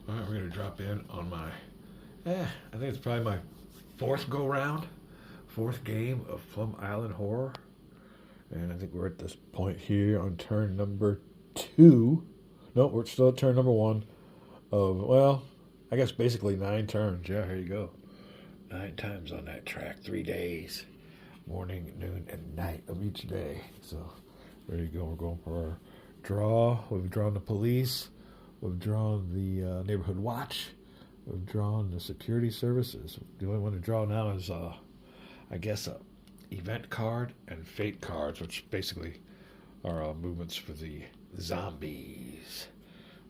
All right, we're gonna drop in on my, I think it's probably my fourth go round, fourth game of Plum Island Horror, and I think we're at this point here on turn number 2. No, we're still at turn number 1 of, well, I guess basically 9 turns. Yeah, here you go. 9 times on that track, 3 days, morning, noon, and night of each day. So there you go. We're going for our draw. We've drawn the police. We've drawn the neighborhood watch. We've drawn the security services. The only one to draw now is, I guess, a event card and fate cards, which basically are movements for the zombies.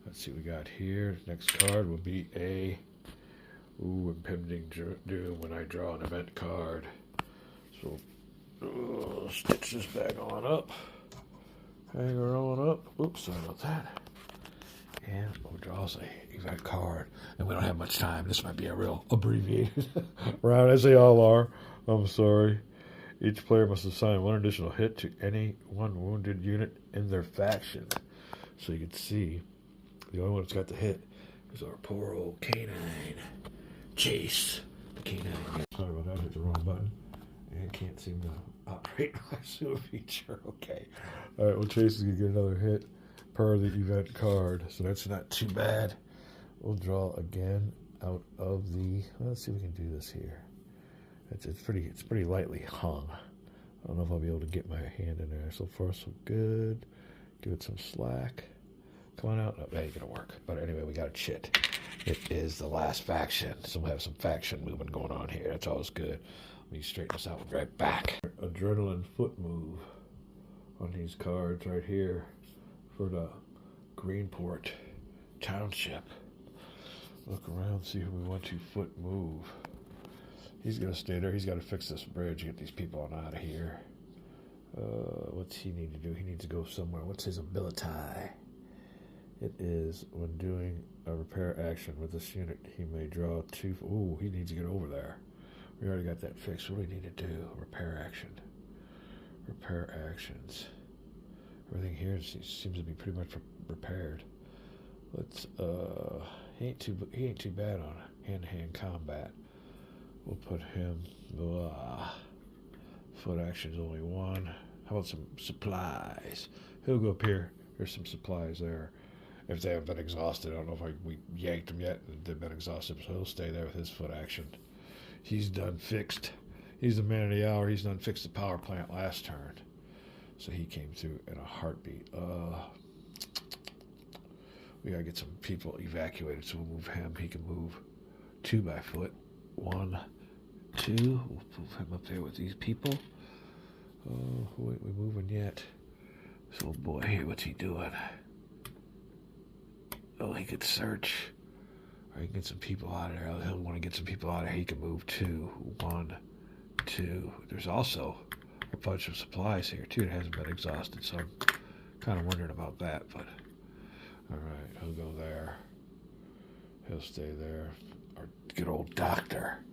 Let's see what we got here. Next card will be a impending doom when I draw an event card. So stitch this back on up. Hang her on up. Oops, sorry about that. And we'll draw us a event card. And we don't have much time. This might be a real abbreviated round, as they all are. I'm sorry. Each player must assign 1 additional hit to any 1 wounded unit in their faction. So you can see the only one that's got the hit is our poor old canine. Chase. The canine. Sorry about that. I hit the wrong button. And can't seem to operate my sewer feature. Okay. All right. Well, Chase is going to get another hit per the event card. So that's not too bad. We'll draw again out of the... Let's see if we can do this here. It's pretty lightly hung. I don't know if I'll be able to get my hand in there. So far, so good. Give it some slack. Come on out. No, that ain't gonna work. But anyway, we got a chit. It is the last faction. So we'll have some faction movement going on here. That's always good. Let me straighten this out. We'll be right back. Adrenaline foot move on these cards right here for the Greenport Township. Look around, see who we want to foot move. He's going to stay there. He's got to fix this bridge, get these people on out of here. What's he need to do? He needs to go somewhere. What's his ability? It is when doing a repair action with this unit, he may draw 2. Ooh, he needs to get over there. We already got that fixed. What do we need to do? Repair action. Repair actions. Everything here seems to be pretty much repaired. Let's, he ain't too bad on hand-to-hand combat. We'll put him, foot action's only 1. How about some supplies? He'll go up here. There's some supplies there. If they haven't been exhausted, I don't know if we yanked them yet. They've been exhausted, so he'll stay there with his foot action. He's done fixed. He's the man of the hour. He's done fixed the power plant last turn. So he came through in a heartbeat. We gotta get some people evacuated, so we'll move him. He can move 2 by foot. 1, 2. We'll move him up there with these people. Oh, who ain't we moving yet? This little boy here, what's he doing? Oh, he could search. Or he can get some people out of there. He'll want to get some people out of here. He can move 2. 1, 2. There's also a bunch of supplies here, too, that hasn't been exhausted, so I'm kind of wondering about that, but alright, he'll go there. He'll stay there. Our good old doctor.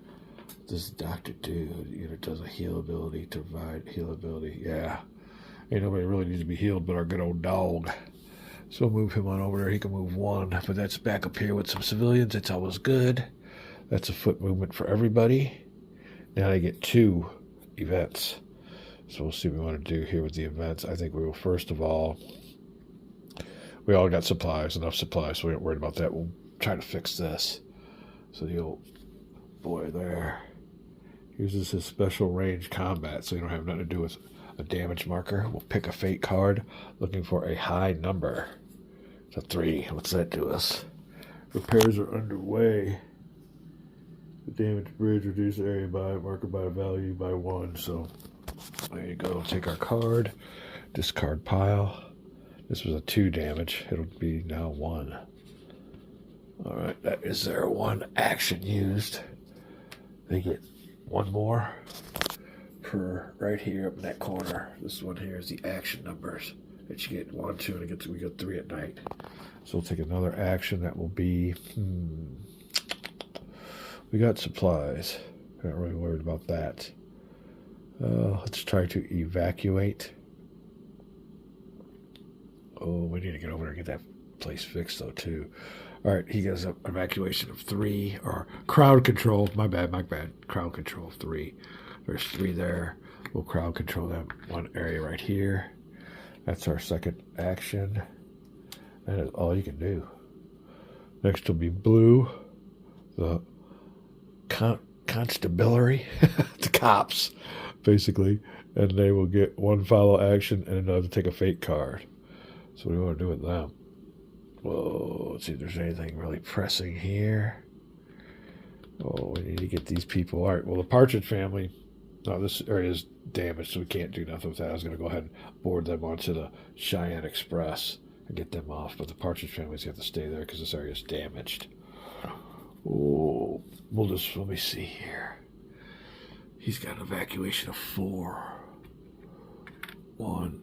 This doctor dude, does a heal ability to provide heal ability. Yeah. Ain't nobody really needs to be healed but our good old dog. So we'll move him on over there. He can move 1, but that's back up here with some civilians. It's always good. That's a foot movement for everybody. Now they get 2 events. So we'll see what we want to do here with the events. I think we will, first of all, we all got supplies, enough supplies, so we aren't worried about that. We'll try to fix this. So the old boy there uses his special range combat, so you don't have nothing to do with a damage marker. We'll pick a fate card looking for a high number. It's a 3. What's that do us? Repairs are underway. The damaged bridge reduced area by marker by value by 1. So there you go. Take our card, discard pile. This was a 2 damage. It'll be now 1. Alright, that is their 1 action used. They get 1 more per right here up in that corner. This one here is the action numbers that you get 1, 2, and we get 3 at night. So we'll take another action. That will be, we got supplies. Not really worried about that. Let's try to evacuate. Oh, we need to get over there and get that place fixed, though, too. All right, he gets an evacuation of 3, or crowd control. My bad. Crowd control 3. There's 3 there. We'll crowd control that one area right here. That's our second action. That is all you can do. Next will be blue, the constabulary, the cops, basically, and they will get 1 follow action and another take a fate card. So what do we want to do with them? Whoa, let's see if there's anything really pressing here. Oh, we need to get these people. All right, well, the Partridge family, no, this area is damaged, so we can't do nothing with that. I was going to go ahead and board them onto the Cheyenne Express and get them off, but the Partridge families have to stay there because this area is damaged. Oh, we'll just, let me see here. He's got an evacuation of 4. 1,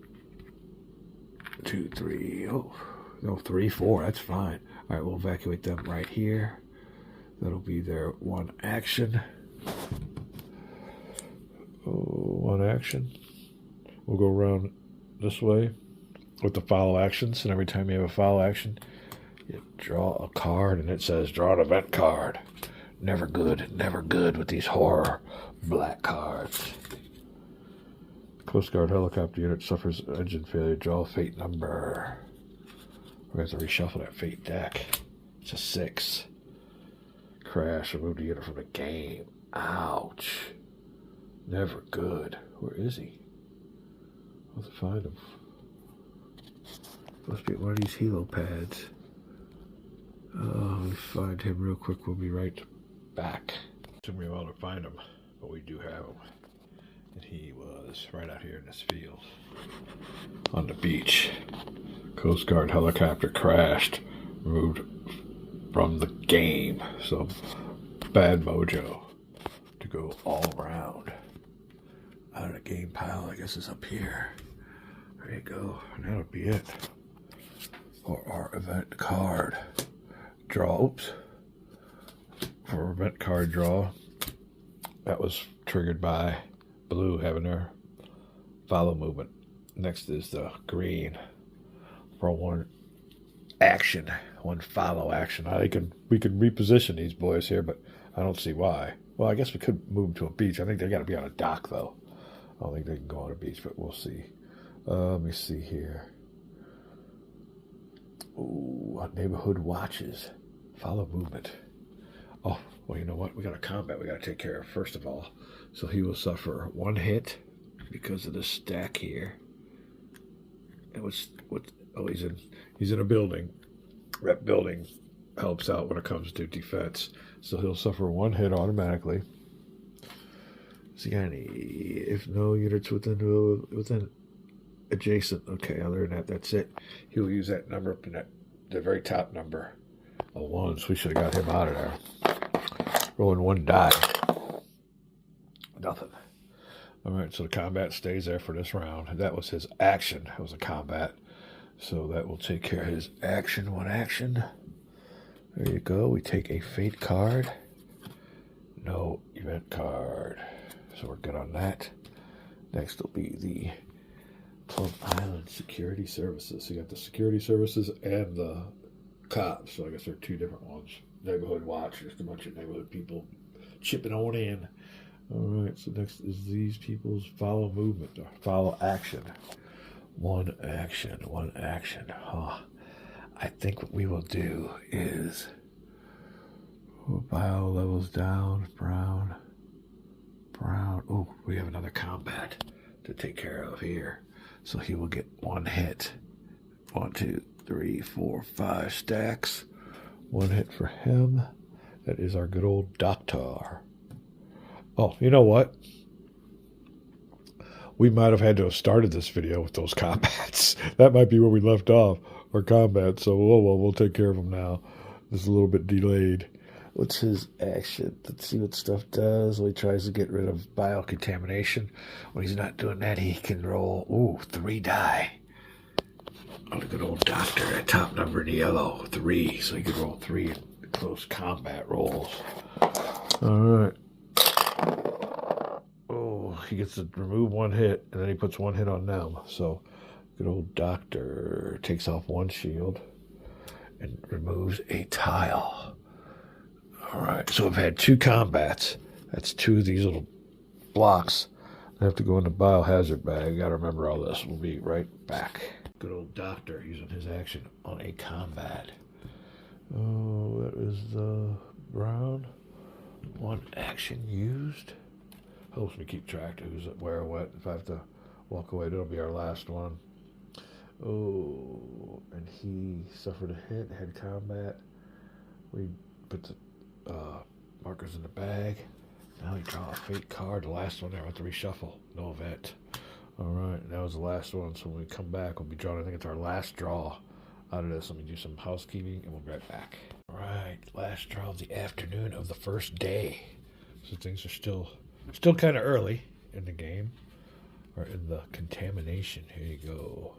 2, 3. Oh, no, 3, 4. That's fine. All right, we'll evacuate them right here. That'll be their 1 action. Oh, 1 action. We'll go around this way with the follow actions, and every time you have a follow action, you draw a card, and it says draw an event card. Never good with these horror black cards. Coast Guard helicopter unit suffers engine failure. Draw a fate number. We're going to have to reshuffle that fate deck. It's a 6. Crash. Remove the unit from the game. Ouch. Never good. Where is he? Let's find him. Must be at one of these helo pads. Let me find him real quick. We'll be right back. Took me a while to find him, but we do have him. And he was right out here in this field. On the beach. Coast Guard helicopter crashed. Removed from the game. So, bad mojo to go all around. Out of the game pile, I guess, is up here. There you go. And that'll be it. For our event card draw. Oops. For our event card draw. That was triggered by blue having their follow movement. Next is the green for 1 action, 1 follow action. We could reposition these boys here, but I don't see why. Well, I guess we could move them to a beach. I think they got to be on a dock, though. I don't think they can go on a beach, but we'll see. Let me see here. Ooh, neighborhood watches. Follow movement. Oh, well, you know what? We got a combat we got to take care of, first of all. So he will suffer 1 hit because of the stack here. And he's in a building. That building helps out when it comes to defense. So he'll suffer 1 hit automatically. Is he got any? If no units within adjacent. Okay, other than that, that's it. He will use that number, the very top number, a 1. So we should have got him out of there. Rolling 1 die. Nothing. All right, so the combat stays there for this round. That was his action. It was a combat. So that will take care of his action. 1 action. There you go. We take a fate card. No event card. So we're good on that. Next will be the Plum Island Security Services. So you got the security services and the cops. So I guess there are 2 different ones. Neighborhood watch. Just a bunch of neighborhood people chipping on in. All right. So next is these people's follow movement or follow action. 1 action. 1 action. Huh. I think what we will do is bio levels down. Brown. Oh, we have another combat to take care of here. So he will get 1 hit. 1, 2, 3, 4, 5 stacks. 1 hit for him. That is our good old doctor. Oh, you know what? We might have had to have started this video with those combats. That might be where we left off, our combat. So, we'll take care of them now. This is a little bit delayed. What's his action? Let's see what stuff does. Well, he tries to get rid of biocontamination. When he's not doing that, he can roll, 3 die. Oh, the good old doctor, that top number in the yellow, 3. So he could roll 3 in close combat rolls. All right. Oh, he gets to remove 1 hit, and then he puts 1 hit on them. So good old doctor takes off 1 shield. and removes a tile. All right, so I've had 2 combats. That's 2 of these little blocks. I have to go in the biohazard bag. Got to remember all this. We'll be right back. Good old doctor using his action on a combat. Oh, that is the brown. 1 action used. Helps me keep track of who's where, what. If I have to walk away, that'll be our last one. Oh, and he suffered a hit, had combat. We put the markers in the bag. Now we draw a fate card. The last one there, I have to reshuffle. No event. All right, that was the last one. So when we come back, we'll be drawing. I think it's our last draw out of this. Let me do some housekeeping, and we'll be right back. All right, last draw of the afternoon of the first day. So things are still kind of early in the game, or in the contamination. Here you go.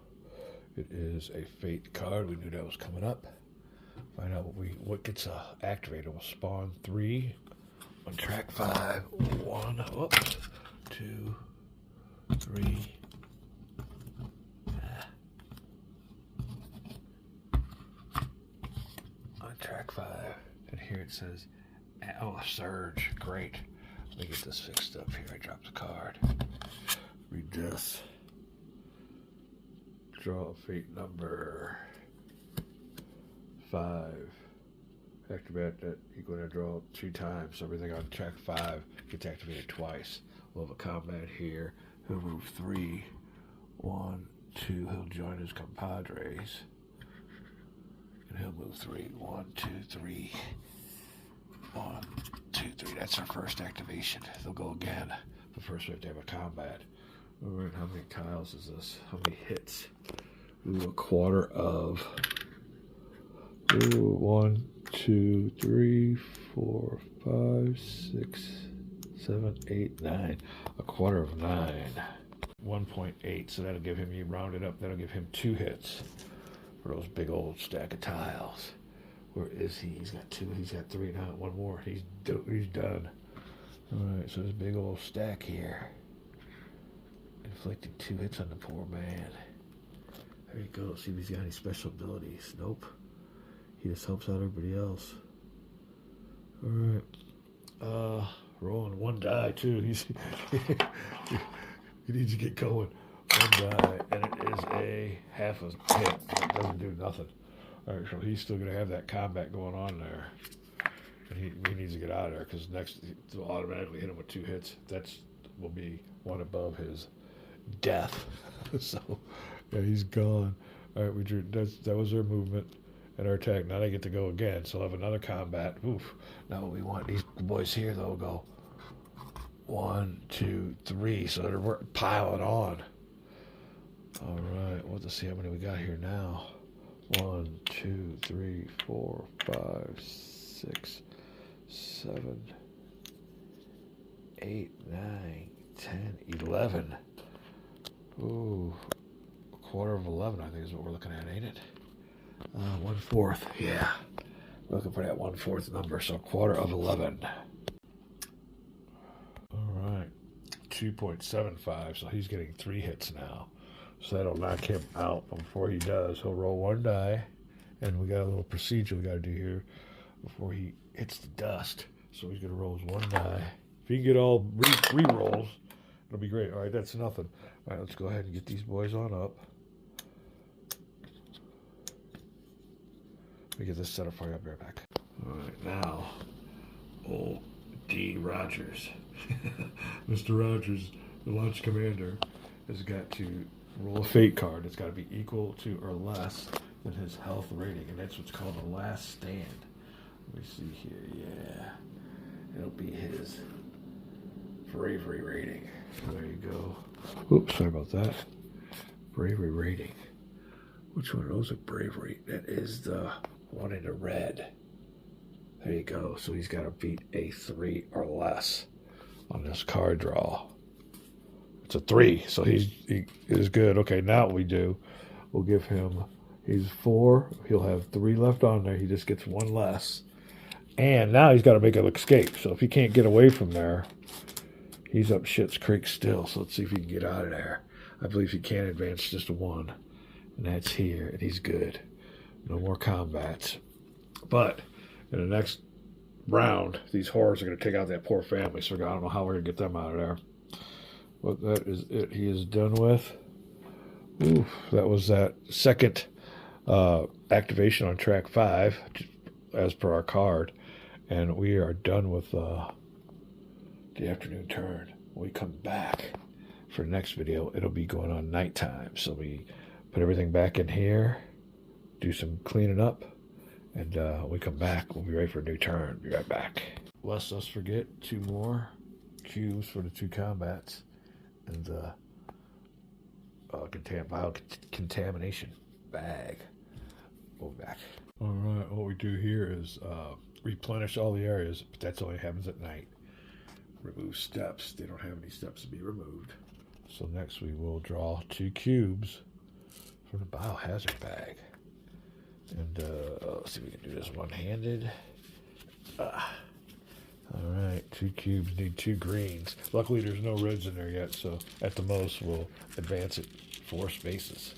It is a fate card. We knew that was coming up. Find out what gets activated. We'll spawn 3 on track 5. 1, whoops, 2, 3. On track 5, and here it says, "Oh, a surge." Great. Let me get this fixed up here. I dropped the card. Read this. Draw a fate number 5. Activate that equal to draw 2 times. So everything on track 5 gets activated twice. We'll have a combat here. He'll move 3. 1, 2. He'll join his compadres. And he'll move 3. 1, 2, 3. 1, 2, 3. That's our first activation. They'll go again. But first we have to have a combat. All right, how many tiles is this? How many hits? Ooh, a quarter of. Ooh, 1, 2, 3, 4, 5, 6, 7, 8, 9. A quarter of 9. 1.8. So that'll give him, you round it up, that'll give him 2 hits for those big old stack of tiles. Where is he? He's got 2. He's got 3 now. 1 more. He's done. All right, so this big old stack here. Inflicting 2 hits on the poor man. There you go. See if he's got any special abilities. Nope. He just helps out everybody else. All right. Rolling 1 die too. He needs to get going. 1 die, and it is a half a hit. It doesn't do nothing. All right, so he's still going to have that combat going on there. And he needs to get out of there because next he'll automatically hit him with 2 hits. That's will be 1 above his death. So yeah, he's gone. All right, we drew. That was their movement and our attack. Now they get to go again. So they'll have another combat. Oof. Now what we want, these boys here, they'll go 1, 2, 3. So they're piling on. All right, we'll have to see how many we got here now. 1, 2, 3, 4, 5, 6, 7, 8, 9, 10, 11. Ooh, a quarter of 11, I think is what we're looking at, ain't it? 1/4, yeah. We're looking for that 1/4 number, so a quarter of 11. All right, 2.75, so he's getting 3 hits now. So that'll knock him out. But before he does, he'll roll 1 die, and we got a little procedure we got to do here before he hits the dust. So he's going to roll 1 die. If he can get all re-rolls, it'll be great. All right, that's nothing. All right, let's go ahead and get these boys on up. Let me get this set up for you. I'll be right back. All right, now, old D. Rogers. Mr. Rogers, the launch commander, has got to roll a fate card. It's got to be equal to or less than his health rating, and that's what's called a last stand. Let me see here. Yeah, it'll be his bravery rating. So there you go. Oops, sorry about that. Bravery rating. Which one of those are bravery? That is the one in the red. There you go. So he's got to beat a 3 or less on this card draw. It's a 3, so he is good. Okay, now what we do, we'll give him, he's 4, he'll have 3 left on there, he just gets 1 less. And now he's got to make an escape, so if he can't get away from there, he's up shit's creek still, so let's see if he can get out of there. I believe he can advance just 1, and that's here, and he's good. No more combats. But in the next round, these horrors are going to take out that poor family. So I don't know how we're going to get them out of there. But that is it. He is done with. Oof, that was that second activation on track 5, as per our card. And we are done with the afternoon turn. When we come back for the next video, it'll be going on nighttime. So we put everything back in here, do some cleaning up, and when we come back, we'll be ready for a new turn. Be right back. Lest us forget 2 more cubes for the 2 combats and contamination bag. We'll be back. All right, what we do here is replenish all the areas, but that's only happens at night. Remove steps. They don't have any steps to be removed. So next we will draw 2 cubes from the biohazard bag. And let's see if we can do this one-handed. All right, 2 cubes need 2 greens. Luckily there's no reds in there yet, so at the most we'll advance it 4 spaces.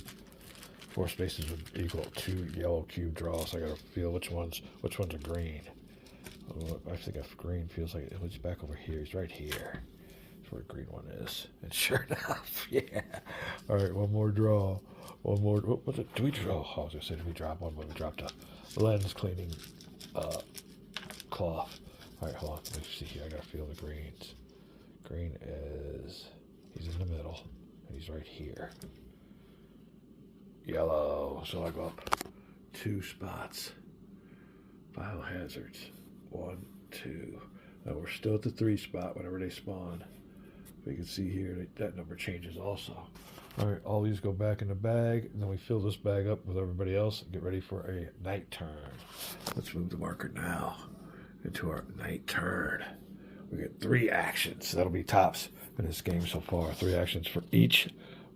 4 spaces would equal 2 yellow cube draws. So I gotta feel which ones are green. Oh, I think a green feels like it's back over here. He's right here. That's where the green one is. And sure enough, yeah. All right, one more draw. One more. What was it? Do we draw? Oh, I was gonna say, did we drop one? When we dropped a lens cleaning cloth. All right, hold on. Let me see here. I gotta feel the greens. Green is. He's in the middle. And he's right here. Yellow. So I go up 2 spots. Biohazards. 1, 2. Now we're still at the 3 spot whenever they spawn. But you can see here that number changes also. All right, all these go back in the bag, and then we fill this bag up with everybody else and get ready for a night turn. Let's move the marker now into our night turn. We get 3 actions. That'll be tops in this game so far. 3 actions for each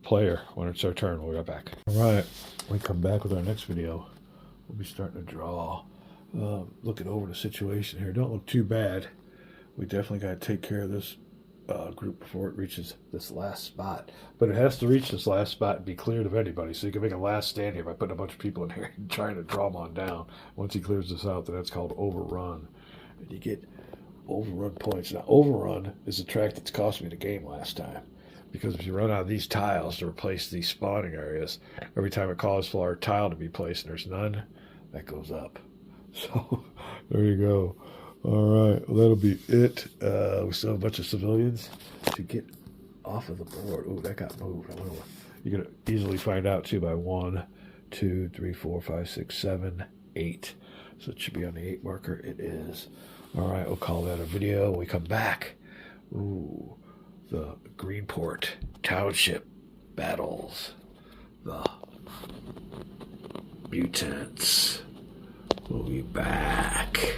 player when it's their turn. We'll be right back. All right, when we come back with our next video, we'll be starting to draw. Looking over the situation here. Don't look too bad. We definitely got to take care of this group before it reaches this last spot. But it has to reach this last spot and be cleared of anybody. So you can make a last stand here by putting a bunch of people in here and trying to draw them on down. Once he clears this out, then that's called overrun. And you get overrun points. Now, overrun is a track that's cost me the game last time. Because if you run out of these tiles to replace these spawning areas, every time it calls for a tile to be placed and there's none, that goes up. So, there you go. All right, well, that'll be it. We still have a bunch of civilians to get off of the board. Oh, that got moved. You're going to easily find out, too, by 1, 2, 3, 4, 5, 6, 7, 8. So it should be on the 8 marker. It is. All right, we'll call that a video. When we come back, ooh, the Greenport Township battles. The mutants. We'll be back.